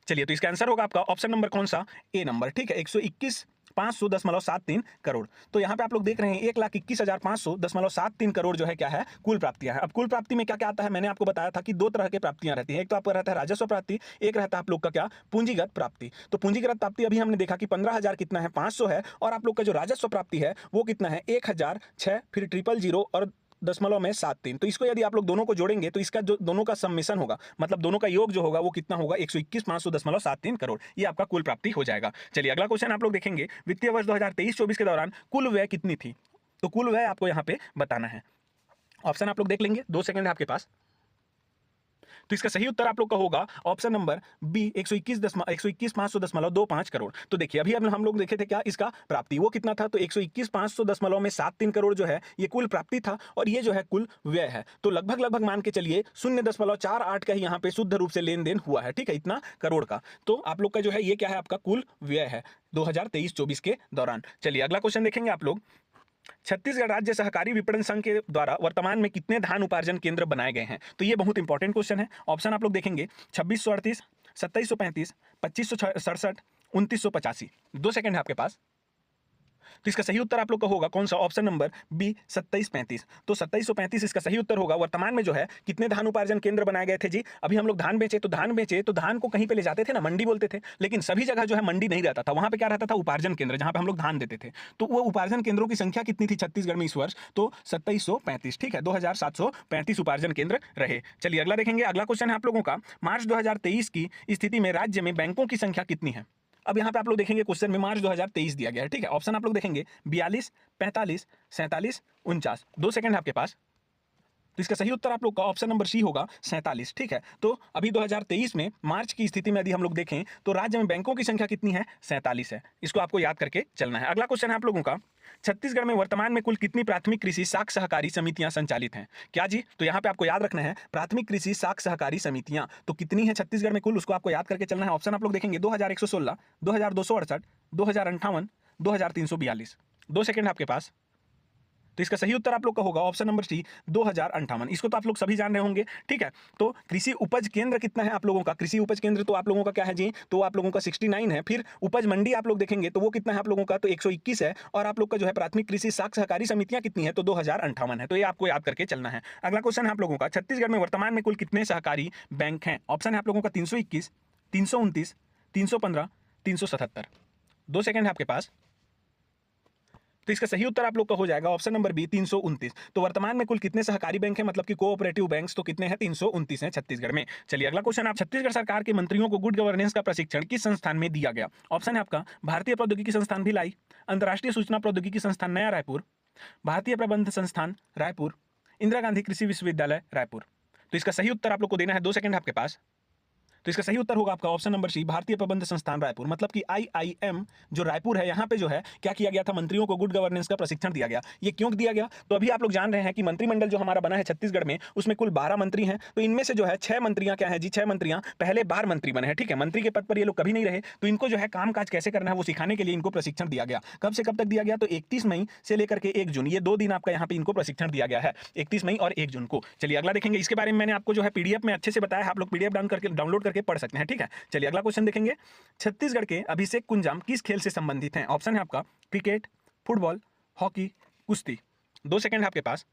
चलिए तो इसका आंसर होगा आपका ऑप्शन नंबर कौन सा, ए नंबर, ठीक है, 121,500.73 करोड़। तो यहाँ पे आप लोग देख रहे हैं 1,21,500.73 करोड़ जो है क्या है, कुल प्राप्तियां है। अब कुल प्राप्ति में क्या क्या आता है, मैंने आपको बताया था कि 2 तरह के प्राप्तियां रहती हैं। एक तो आपका रहता है राजस्व प्राप्ति, एक रहता है आप लोग का क्या, पूंजीगत प्राप्ति। तो पूंजीगत प्राप्ति अभी हमने देखा कि 15,000 कितना है, 500 है, और आप लोग का जो राजस्व प्राप्ति है वो कितना है, 1,006, फिर 000 और 0.73। तो इसको यदि आप लोग दोनों को जोड़ेंगे तो इसका जो दोनों का सम्मिशन होगा, मतलब दोनों का योग जो होगा वो कितना होगा, 121,500.73 करोड़। ये आपका कुल प्राप्ति हो जाएगा। चलिए अगला क्वेश्चन आप लोग देखेंगे, वित्तीय वर्ष 2023-24 के दौरान कुल व्यय कितनी थी? तो कुल व्यय आपको यहाँ पे बताना है। ऑप्शन आप लोग देख लेंगे, 2 सेकंड है आपके पास। तो इसका सही उत्तर आप लोग का होगा ऑप्शन नंबर बी 121,500.25 करोड़। तो देखिए अभी हम लोग देखे थे क्या इसका प्राप्ति वो कितना था, तो 121,500 में 7,3 करोड़ जो है ये कुल प्राप्ति था और ये जो है कुल व्यय है। तो लगभग मान के चलिए 0.48 का ही यहाँ पे शुद्ध रूप से लेन देन हुआ है, ठीक है, इतना करोड़ का। तो आप लोग का जो है ये क्या है, आपका कुल व्यय है 2023-24 के दौरान। चलिए अगला क्वेश्चन देखेंगे आप लोग। छत्तीसगढ़ राज्य सहकारी विपणन संघ के द्वारा वर्तमान में कितने धान उपार्जन केंद्र बनाए गए हैं? तो ये बहुत इंपॉर्टेंट क्वेश्चन है। ऑप्शन आप लोग देखेंगे 2638, 2735, 2567, 2985। 2 सेकंड है आपके पास। तो इसका सही उत्तर आप लोग का होगा कौन सा, ऑप्शन नंबर बी 2735। तो 2735 इसका सही उत्तर होगा। वर्तमान में जो है कितने धान उपार्जन केंद्र बनाए गए थे जी? अभी हम लोग धान बेचे तो धान को कहीं पे ले जाते थे ना, मंडी बोलते थे, लेकिन सभी जगह जो है मंडी नहीं रहता था, वहां पे क्या रहता था, उपार्जन केंद्र, जहां पे हम लोग धान देते थे। तो वो उपार्जन केंद्रों की संख्या कितनी थी छत्तीसगढ़ में इस वर्ष? तो 2735, ठीक है, 2735 उपार्जन केंद्र रहे। चलिए अगला देखेंगे। अगला क्वेश्चन है आप लोगों का, मार्च 2023 की स्थिति में राज्य में बैंकों की संख्या कितनी है? अब यहाँ पे आप लोग देखेंगे क्वेश्चन में मार्च 2023 दिया गया है, ठीक है। ऑप्शन आप लोग देखेंगे 42, 45, 47, 49। 2 सेकंड है आपके पास। तो इसका सही उत्तर आप लोग का ऑप्शन नंबर सी होगा 47, ठीक है। तो अभी 2023 में मार्च की स्थिति में यदि हम लोग देखें तो राज्य में बैंकों की संख्या कितनी है? 47 है। इसको आपको याद करके चलना है। अगला क्वेश्चन है आप लोगों का, छत्तीसगढ़ में वर्तमान में कुल कितनी प्राथमिक कृषि साख सहकारी समितियां संचालित हैं? क्या जी? तो यहाँ पे आपको याद रखना है प्राथमिक कृषि साख सहकारी समितियां तो कितनी है छत्तीसगढ़ में कुल, उसको आपको याद करके चलना है। ऑप्शन आप लोग देखेंगे 2116, 2268, 2058, 2342। 2 सेकंड आपके पास। तो इसका सही उत्तर आप लोग का होगा ऑप्शन नंबर सी 2058। इसको तो आप लोग सभी जान रहे होंगे, ठीक है। तो कृषि उपज केंद्र कितना है आप लोगों का? कृषि उपज केंद्र तो आप लोगों का क्या है जी? तो आप लोगों का 69 है। फिर उपज मंडी आप लोग देखेंगे तो वो कितना है आप लोगों का? तो 121 है। और आप लोग का जो है प्राथमिक कृषि साख सहकारी समितियां कितनी है? तो 2058 है। तो ये आपको याद करके चलना है। अगला क्वेश्चन है आप लोगों का, छत्तीसगढ़ में वर्तमान में कुल कितने सहकारी बैंक हैं? ऑप्शन है आप लोगों का 321, 329, 315, 377। 2 सेकंड है आपके पास। तो इसका सही उत्तर आप लोग का हो जाएगा ऑप्शन नंबर बी 329। तो वर्तमान में कुल कितने सहकारी बैंक हैं, मतलब कि कोऑपरेटिव बैंक्स, तो कितने हैं? 329 हैं छत्तीसगढ़ में। चलिए अगला क्वेश्चन, आप छत्तीसगढ़ सरकार के मंत्रियों को गुड गवर्नेंस का प्रशिक्षण किस संस्थान में दिया गया? ऑप्शन है आपका भारतीय प्रौद्योगिकी संस्थान भिलाई, अंतर्राष्ट्रीय सूचना प्रौद्योगिकी संस्थान नया रायपुर, भारतीय प्रबंध संस्थान रायपुर, इंदिरा गांधी कृषि विश्वविद्यालय रायपुर। तो इसका सही उत्तर आप लोग को देना है। 2 सेकंड आपके पास। तो इसका सही उत्तर होगा आपका ऑप्शन नंबर सी भारतीय प्रबंध संस्थान रायपुर, मतलब कि IIM जो रायपुर है, यहाँ पे जो है क्या किया गया था, मंत्रियों को गुड गवर्नेंस का प्रशिक्षण दिया गया। ये क्यों दिया गया? तो अभी आप लोग जान रहे हैं कि मंत्रिमंडल जो हमारा बना है छत्तीसगढ़ में, उसमें कुल 12 मंत्री हैं। तो इनमें से जो है 6 मंत्रियां क्या है जी? 6 मंत्रियां पहले बार मंत्री बने हैं, ठीक है। मंत्री के पद पर ये लोग कभी नहीं रहे, तो इनको जो है काम काज कैसे करना है वो सिखाने के लिए इनको प्रशिक्षण दिया गया। कब से कब तक दिया गया? तो 31 मई से लेकर के 1 जून, ये 2 दिन आपका यहाँ पे इनको प्रशिक्षण दिया गया है, 31 मई और 1 जून को। चलिए अगला देखेंगे। इसके बारे में मैंने आपको जो है PDF में अच्छे से बताया है, आप लोग PDF डाउनलोड करके पढ़ सकते हैं, ठीक है। चलिए अगला क्वेश्चन देखेंगे, छत्तीसगढ़ के अभिषेक कुंजाम किस खेल से संबंधित हैं? ऑप्शन है आपका क्रिकेट, फुटबॉल, हॉकी, कुश्ती। 2 सेकंड है आपके पास।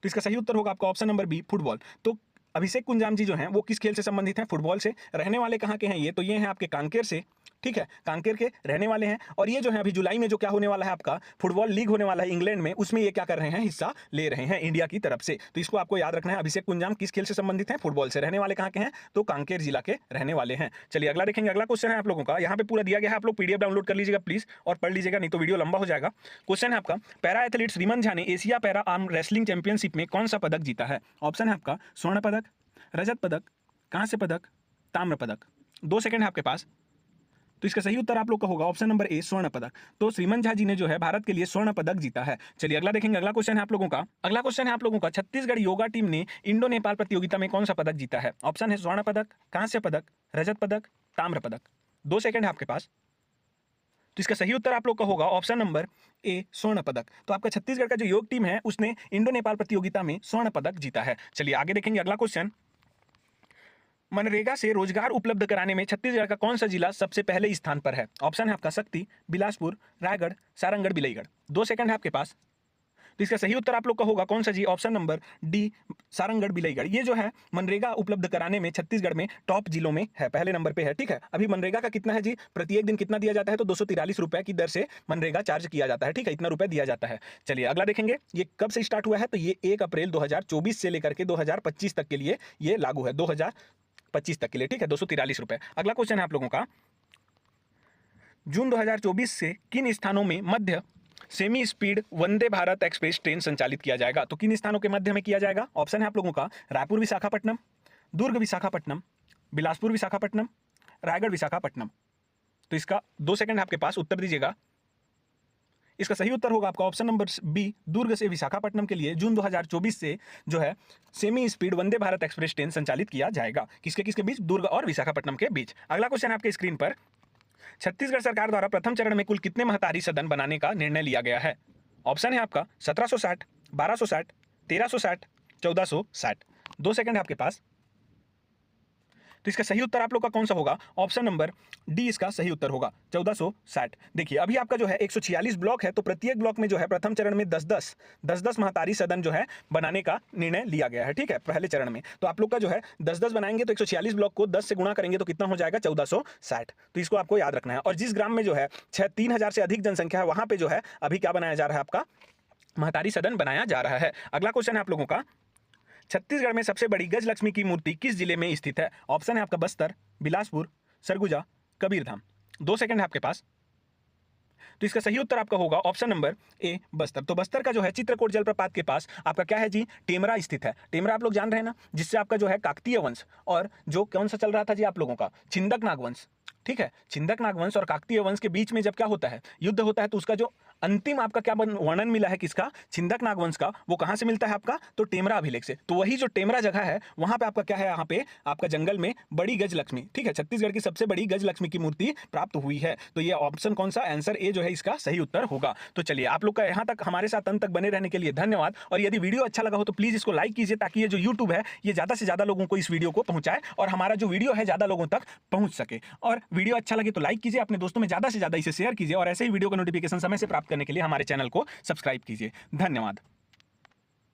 तो इसका सही उत्तर होगा आपका ऑप्शन नंबर बी फुटबॉल। तो अभिषेक कुंजाम जी जो हैं वो किस खेल से संबंधित हैं? फुटबॉल से। रहने वाले कहाँ के हैं ये? तो ये हैं आपके कांकेर से, ठीक है, कांकेर के रहने वाले हैं। और ये जो है अभी जुलाई में जो क्या होने वाला है, आपका फुटबॉल लीग होने वाला है इंग्लैंड में, उसमें ये क्या कर रहे हैं? हिस्सा ले रहे हैं इंडिया की तरफ से। तो इसको आपको याद रखना है, अभिषेक कुंजाम किस खेल से संबंधित हैं? फुटबॉल से। रहने वाले कहाँ के हैं? तो कांकेर जिला के रहने वाले हैं। चलिए अगला देखेंगे। अगला क्वेश्चन है आप लोगों का, यहाँ पे पूरा दिया गया है, आप लोग PDF डाउनलोड कर लीजिएगा प्लीज और पढ़ लीजिएगा, नहीं तो वीडियो लंबा हो जाएगा। क्वेश्चन है आपका, पैरा एथलीट श्रीमन झा ने Asia para arm wrestling championship में कौन सा पदक जीता है? ऑप्शन है आपका स्वर्ण पदक, रजत पदक, कांस्य पदक, ताम्र पदक। 2 सेकंड है आपके पास। तो इसका सही उत्तर आप लोग का होगा ऑप्शन नंबर ए स्वर्ण पदक। तो श्रीमन झा जी ने जो है भारत के लिए स्वर्ण पदक जीता है। चलिए अगला देखेंगे। अगला क्वेश्चन है आप लोगों का, अगला क्वेश्चन है आप लोगों का, छत्तीसगढ़ योगा टीम ने इंडो नेपाल प्रतियोगिता में कौन सा पदक जीता है? ऑप्शन है स्वर्ण पदक, कांस्य पदक, रजत पदक, ताम्र पदक। 2 सेकंड है आपके पास। तो इसका सही उत्तर आप लोग का होगा ऑप्शन नंबर ए स्वर्ण पदक। तो आपका छत्तीसगढ़ का जो योग टीम है उसने इंडो नेपाल प्रतियोगिता में स्वर्ण पदक जीता है। चलिए आगे देखेंगे। अगला क्वेश्चन, मनरेगा से रोजगार उपलब्ध कराने में छत्तीसगढ़ का कौन सा जिला सबसे पहले स्थान पर है? ऑप्शन है आपका शक्ति, बिलासपुर, रायगढ़, सारंगढ़, बिलाईगढ़। 2 सेकंड है आपके पास। तो इसका सही उत्तर आप लोग का होगा कौन सा जी? Option number D Sarangarh, Bilaigarh. ये जो है मनरेगा उपलब्ध कराने में छत्तीसगढ़ में टॉप जिलों में है, पहले नंबर पे है, ठीक है। अभी मनरेगा का कितना है जी? प्रत्येक दिन कितना दिया जाता है? तो 243 रुपए की दर से मनरेगा चार्ज किया जाता है, ठीक है, इतना रुपए दिया जाता है। चलिए अगला देखेंगे, ये कब से स्टार्ट हुआ है? तो ये 1 अप्रैल 2024 से लेकर के 2025 तक के लिए ये लागू है, 2025 तक के लिए, ठीक है, 243 रुपए। अगला क्वेश्चन है आप लोगों का, जून 2024 से किन स्थानों में मध्य semi speed Vande Bharat express train संचालित किया जाएगा? तो किन स्थानों के मध्य में किया जाएगा? ऑप्शन है आप लोगों का रायपुर, विशाखापट्टनम, दुर्ग विशाखापट्टनम, बिलासपुर विशाखापट्टनम, रायगढ़ विशाखापट्टनम। तो इसका 2 सेकंड है आपके पास, उत्तर दीजिएगा। इसका सही उत्तर होगा आपका ऑप्शन नंबर बी, दुर्ग से विशाखापट्टनम के लिए जून 2024 से जो है semi speed Vande Bharat express train संचालित किया जाएगा। किसके किसके बीच? दुर्ग और विशाखापट्टनम के बीच। अगला क्वेश्चन है आपके स्क्रीन पर, छत्तीसगढ़ सरकार द्वारा प्रथम चरण में कुल कितने महतारी सदन बनाने का निर्णय लिया गया है? ऑप्शन है आपका 1760, 1260, 1360, 1460। 2 सेकंड है आपके पास। तो इसका सही उत्तर आप लोग का कौन सा होगा? ऑप्शन नंबर डी इसका सही उत्तर होगा, 1460। देखिए अभी आपका जो है 146 ब्लॉक है, तो प्रत्येक ब्लॉक में जो है प्रथम चरण में 10-10 महतारी सदन जो है बनाने का निर्णय लिया गया है। ठीक है, पहले चरण में तो आप लोग का जो है 10-10 बनाएंगे तो 146 ब्लॉक को 10 से गुणा करेंगे तो कितना हो जाएगा? 1460। तो इसको आपको याद रखना है। और जिस ग्राम में जो है 3,000 से अधिक जनसंख्या है वहां पर जो है अभी क्या बनाया जा रहा है? आपका महतारी सदन बनाया जा रहा है। अगला क्वेश्चन है आप लोगों का, छत्तीसगढ़ में सबसे बड़ी गजलक्ष्मी की मूर्ति किस जिले में स्थित है? ऑप्शन है आपका बस्तर, बिलासपुर, सरगुजा, कबीरधाम। 2 सेकंड है आपके पास। तो इसका सही उत्तर आपका होगा ऑप्शन नंबर ए, बस्तर। तो बस्तर का जो है चित्रकोट जलप्रपात के पास आपका क्या है जी? टेमरा स्थित है। टेमरा आप लोग जान रहे हैं ना, जिससे आपका जो है काकतीय वंश और जो कौन सा चल रहा था जी आप लोगों का? छिंदक नागवंश। ठीक है, छिंदक नागवंश और काकतीय वंश के बीच में जब क्या होता है? युद्ध होता है। तो उसका जो अंतिम आपका क्या वर्णन मिला है किसका? छिंदक नागवंश का। वो कहां से मिलता है आपका? तो टेमरा अभिलेख से। तो वही जो टेमरा जगह है वहां पे आपका क्या है? यहाँ पे आपका जंगल में बड़ी गजलक्ष्मी, ठीक है, छत्तीसगढ़ की सबसे बड़ी गजलक्ष्मी की मूर्ति प्राप्त हुई है। तो ये ऑप्शन कौन सा? आंसर ए जो है इसका सही उत्तर होगा। तो चलिए आप लोग का यहाँ तक हमारे साथ अंत तक बने रहने के लिए धन्यवाद। और यदि वीडियो अच्छा लगा हो तो प्लीज इसको लाइक कीजिए, ताकि ये जो यूट्यूब है ये ज्यादा से ज्यादा लोगों को इस वीडियो को पहुंचाए और हमारा जो वीडियो है ज्यादा लोगों तक पहुंच सके। और वीडियो अच्छा लगे तो लाइक कीजिए, अपने दोस्तों में ज्यादा से ज्यादा इसे शेयर कीजिए और ऐसे ही वीडियो का नोटिफिकेशन समय से प्राप्त करने के लिए हमारे चैनल को सब्सक्राइब कीजिए। धन्यवाद।